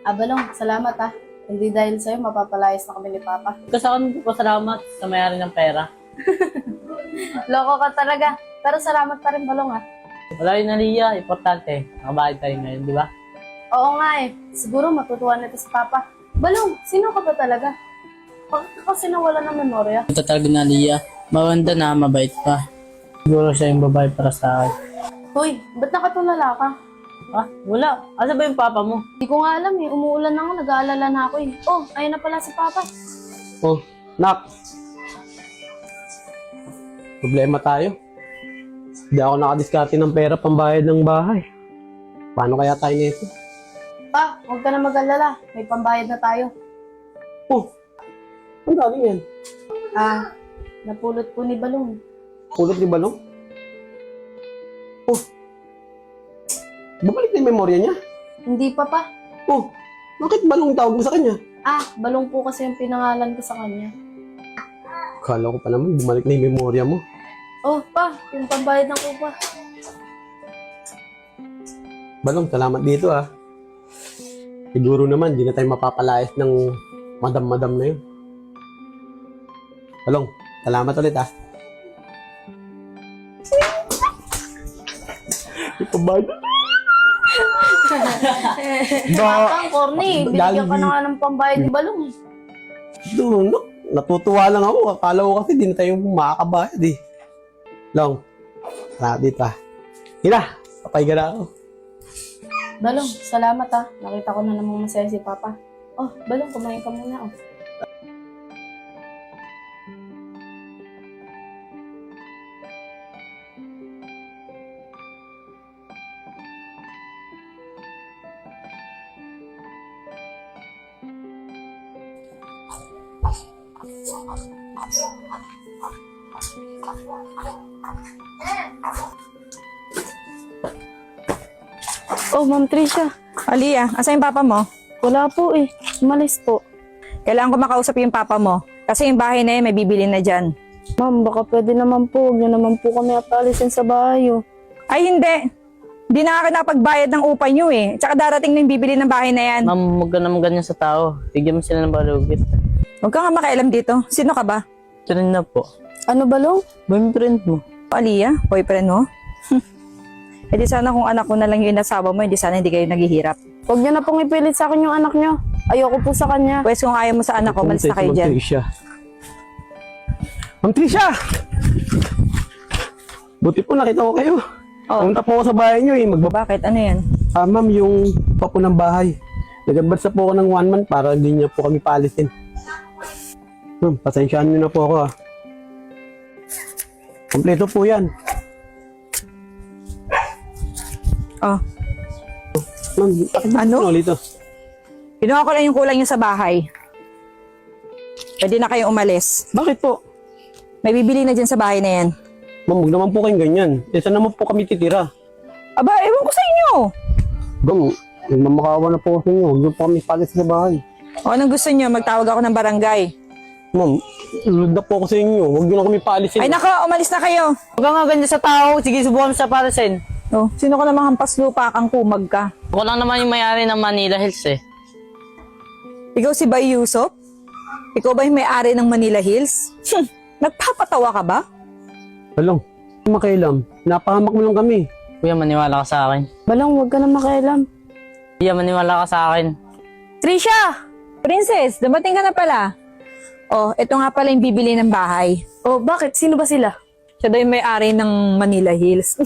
Balong, salamat ah. Hindi dahil sa'yo, mapapalayas na kami ni Papa. Kasi ako nagpapasalamat sa mayari ng pera. Loko ka talaga. Pero salamat pa rin, Balong ah. Wala yun na Lia, importante. Nakabayad tayo ngayon, di ba? Oo nga eh. Siguro matutuwa nito si Papa. Balong, sino ka ba talaga? Bakit ka kasi nawala ng memorya? Ito talaga na Lia. Maganda na, mabait pa. Siguro siya yung babae para sa akin. Hoy, ba't nakatulala ka? Ah, wala. Asa ba yung papa mo? Di ko nga alam eh. Umuulan na nga, nag-aalala na ako eh. Oh, ayun na pala si Papa. Oh, nak. Problema tayo. Hindi ako nakadiskarte ng pera pambayad ng bahay. Paano kaya tayo nito? Pa, huwag ka na mag-alala. May pambayad na tayo. Oh, ang galing yan. Napulot po ni Balong. Pulot ni Balong? Oh, bumalik na yung memorya niya. Hindi pa pa. Oh, bakit Balong tawag mo sa kanya? Balong po kasi yung pinangalan ko sa kanya. Kala ko pa naman, bumalik na yung memorya mo. Oh, pa, yung pambayad ng upa. Balong, salamat dito ah. Siguro naman, di na tayo mapapalayas ng madam-madam na yun. Balong, salamat ulit ah. Ipabayad na. Ang corny, binigyan ka na nga ng pambayad ni Balong. Doon, natutuwa lang ako. Akala ko kasi di na tayo makakabayad eh. Long, salamat dito ah. Hila, papayga na ako. Balong, salamat ah. Nakita ko na namang masaya si Papa. Oh, Balong, kumain ka muna oh. Oh, Ma'am Tricia. Alia, asa yung papa mo? Wala po eh. Umalis po. Kailangan ko makausap yung papa mo. Kasi yung bahay na yun, may bibili na dyan. Ma'am, baka pwede naman po. Huwag niyo naman po kami atalisin sa bahay oh. Ay, hindi. Hindi na ako nakapagbayad ng upa nyo eh. Tsaka darating na yung bibili ng bahay na yan. Ma'am, huwag ka naman ganyan sa tao. Bigyan mo sila ng balugit. Huwag ka nga makialam dito. Sino ka ba? Ito rin na po. Ano, Balong? Boyfriend mo. Alia, boyfriend mo? Eh di sana kung anak ko na lang yung inasawa mo, hindi sana hindi kayo naghihirap. Huwag niyo na pong ipilit sa akin yung anak niyo. Ayoko po sa kanya. Pwes kung ayaw mo sa anak ko, malis na kayo dyan. Ma'am Tricia! Buti po nakita ko kayo. Oh. Pumunta po ako sa bahay niyo eh. Bakit? Ano yan? Ma'am, yung papo ng bahay. Nag-advance na po ako ng 1 month para hindi niya po kami paalisin. Ma'am, pasensyaan niyo na po ako ah. Kompleto po yan. Oh. Ma'am, bakit Ano? ulit ito? Pinuha ko lang yung kulang nyo sa bahay. Pwede na kayong umalis. Bakit po? May bibili na dyan sa bahay na yan. Ma'am, huwag naman po kayong ganyan. Eh, saan naman po kami titira? Aba, ewan ko sa inyo. Ma'am, nagmamakaawa na po sa inyo. Huwag niyo po kami palis sa bahay. O anong gusto nyo? Magtawag ako ng barangay. Ma'am, lulod na po ako sa inyo. Huwag niyo na kami paalisin. Ay nako, umalis na kayo. Huwag ka nga ganyan sa tao. Sige, subukan mo sa parasin. Oh, sino ka namang hampas lupa kang kumag ka? Ako lang naman yung may-ari ng Manila Hills eh. Ikaw si Bay Yusop? Ikaw ba yung may-ari ng Manila Hills? Nagpapatawa ka ba? Balong, makialam. Napahamak mo lang kami. Kuya, maniwala ka sa akin. Balong, huwag ka na makialam. Kuya, maniwala ka sa akin. Trisha! Princess, dumating ka na pala. Oh, ito nga pala yung bibili ng bahay. Oh, bakit? Sino ba sila? Siya daw yung may-ari ng Manila Hills.